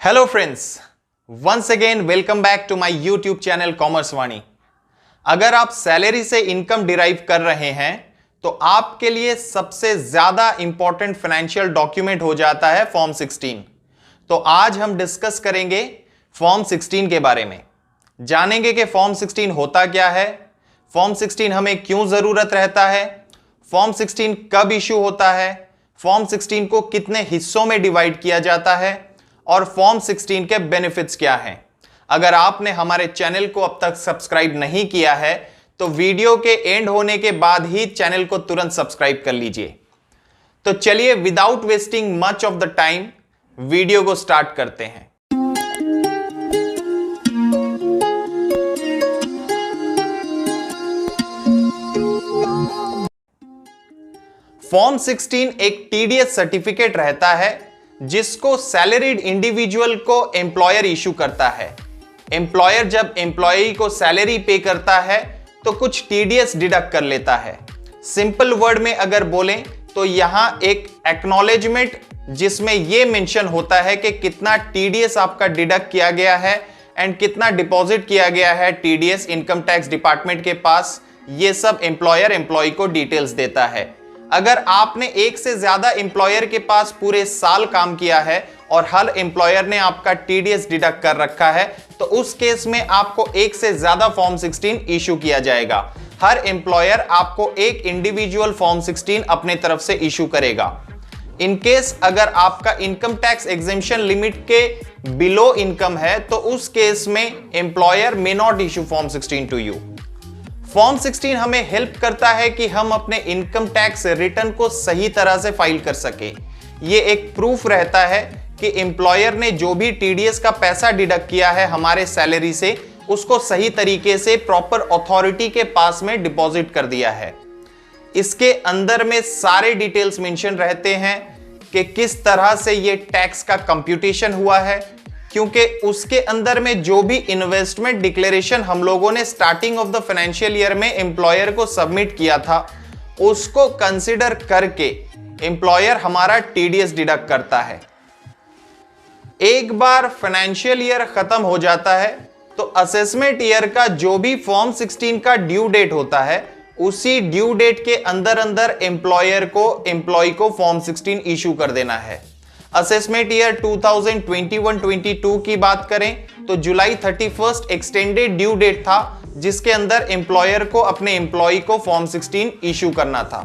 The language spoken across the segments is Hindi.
Hello friends, once again welcome back to my YouTube channel commerce Vani. अगर आप सैलरी से इनकम डिराइव कर रहे हैं तो आपके लिए सबसे ज्यादा इंपॉर्टेंट फाइनेंशियल डॉक्यूमेंट हो जाता है फॉर्म 16। तो आज हम डिस्कस करेंगे फॉर्म 16 के बारे में, जानेंगे कि फॉर्म 16 होता क्या है, फॉर्म 16 हमें क्यों जरूरत रहता है, फॉर्म 16 कब इशू होता है, फॉर्म 16 को कितने हिस्सों में डिवाइड किया जाता है और फॉर्म 16 के बेनिफिट्स क्या हैं। अगर आपने हमारे चैनल को अब तक सब्सक्राइब नहीं किया है तो वीडियो के एंड होने के बाद ही चैनल को तुरंत सब्सक्राइब कर लीजिए। तो चलिए without wasting much of the time video को स्टार्ट करते हैं। फॉर्म 16 एक टीडीएस सर्टिफिकेट रहता है जिसको सैलरीड इंडिविजुअल को एम्प्लॉयर इशू करता है। एम्प्लॉयर जब एम्प्लॉय को सैलरी पे करता है तो कुछ टीडीएस डिडक्ट कर लेता है। सिंपल वर्ड में अगर बोलें तो यहां एक एक्नॉलेजमेंट जिसमें यह मेंशन होता है कि कितना टीडीएस आपका डिडक्ट किया गया है एंड कितना डिपॉजिट किया गया है टीडीएस इनकम टैक्स डिपार्टमेंट के पास। यह सब एम्प्लॉयर एम्प्लॉय को डिटेल्स देता है। अगर आपने एक से ज्यादा एम्प्लॉयर के पास पूरे साल काम किया है और हर एम्प्लॉयर ने आपका टीडीएस डिडक्ट कर रखा है तो उस केस में आपको एक से ज्यादा फॉर्म 16 इशू किया जाएगा। हर एम्प्लॉयर आपको एक इंडिविजुअल फॉर्म 16 अपने तरफ से इशू करेगा। इन केस अगर आपका इनकम टैक्स एग्जेम्पशन लिमिट के बिलो इनकम है तो उस केस में employer may not issue form 16 to you. Form 16 हमें हेल्प करता है कि हम अपने इनकम टैक्स रिटर्न को सही तरह से फाइल कर सके। ये एक प्रूफ रहता है कि एम्प्लॉयर ने जो भी टीडीएस का पैसा डिडक्ट किया है हमारे सैलरी से उसको सही तरीके से प्रॉपर अथॉरिटी के पास में डिपॉजिट कर दिया है। इसके अंदर में सारे डिटेल्स मेंशन रहते हैं कि किस तरह से ये टैक्स का कंप्यूटेशन हुआ है, क्योंकि उसके अंदर में जो भी इन्वेस्टमेंट डिक्लेरेशन हम लोगों ने starting of the financial year में एम्प्लॉयर को सबमिट किया था उसको कंसीडर करके एम्प्लॉयर हमारा टीडीएस डिडक्ट करता है। एक बार फाइनेंशियल ईयर खत्म हो जाता है तो असेसमेंट ईयर का जो भी फॉर्म 16 का ड्यू डेट होता है उसी ड्यू डेट के अंदर अंदर एम्प्लॉयर को एम्प्लॉय को फॉर्म 16 इशू कर देना है। असेसमेंट ईयर 2021-22 की बात करें तो जुलाई 31 एक्सटेंडेड ड्यू डेट था जिसके अंदर एम्प्लॉयर को अपने एम्प्लॉय को फॉर्म 16 इशू करना था।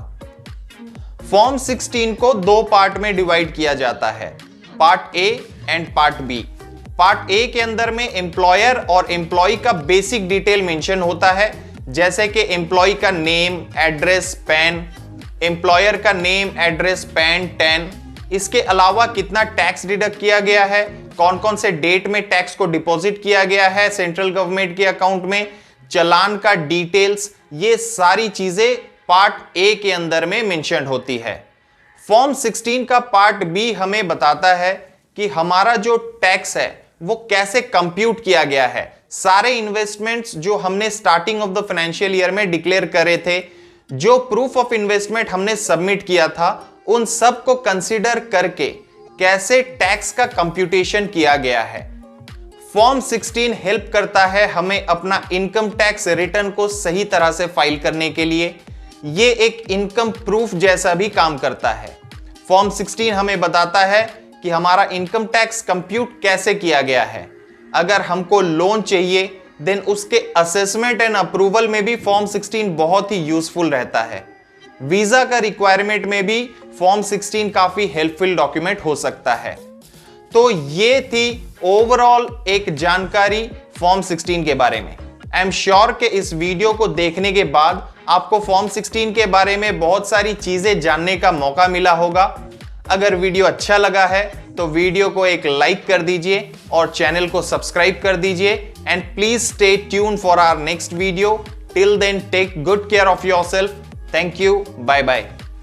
फॉर्म 16 को दो पार्ट में डिवाइड किया जाता है, part A and part B. Part A के अंदर में एम्प्लॉयर और एम्प्लॉय का बेसिक डिटेल मेंशन होता है, जैसे कि एम्प्लॉय का नेम, एड्रेस, पैन, एम्प्लॉयर का नेम, एड्रेस, पैन, टैन, इसके अलावा कितना टैक्स डिडक्ट किया गया है, कौन कौन से डेट में टैक्स को डिपॉजिट किया गया है सेंट्रल गवर्नमेंट के अकाउंट में, चालान का डिटेल्स, ये सारी चीजें पार्ट ए के अंदर में मेंशन होती है। फॉर्म 16 का पार्ट बी हमें बताता है कि हमारा जो टैक्स है वो कैसे कंप्यूट किया गया है। सारे इन्वेस्टमेंट्स जो हमने starting of the financial year में डिक्लेयर करे थे, जो प्रूफ ऑफ इन्वेस्टमेंट हमने सबमिट किया था, उन सब को कंसीडर करके कैसे टैक्स का कंप्यूटेशन किया गया है। फॉर्म 16 हेल्प करता है हमें अपना इनकम टैक्स रिटर्न को सही तरह से फाइल करने के लिए। ये एक इनकम प्रूफ जैसा भी काम करता है। फॉर्म 16 हमें बताता है कि हमारा इनकम टैक्स कंप्यूट कैसे किया गया है। अगर हमको लोन चाहिए देन उसके असेसमेंट एंड अप्रूवल में भी फॉर्म 16 बहुत ही यूजफुल रहता है। वीजा का रिक्वायरमेंट में भी फॉर्म 16 काफी हेल्पफुल डॉक्यूमेंट हो सकता है। तो ये थी ओवरऑल एक जानकारी फॉर्म 16 के बारे में। आई एम श्योर कि इस वीडियो को देखने के बाद आपको फॉर्म 16 के बारे में बहुत सारी चीजें जानने का मौका मिला होगा। अगर वीडियो अच्छा लगा है तो वीडियो को एक लाइक कर दीजिए और चैनल को सब्सक्राइब कर दीजिए and please stay tune for our next video. Till then take good care of yourself. Thank you. Bye bye.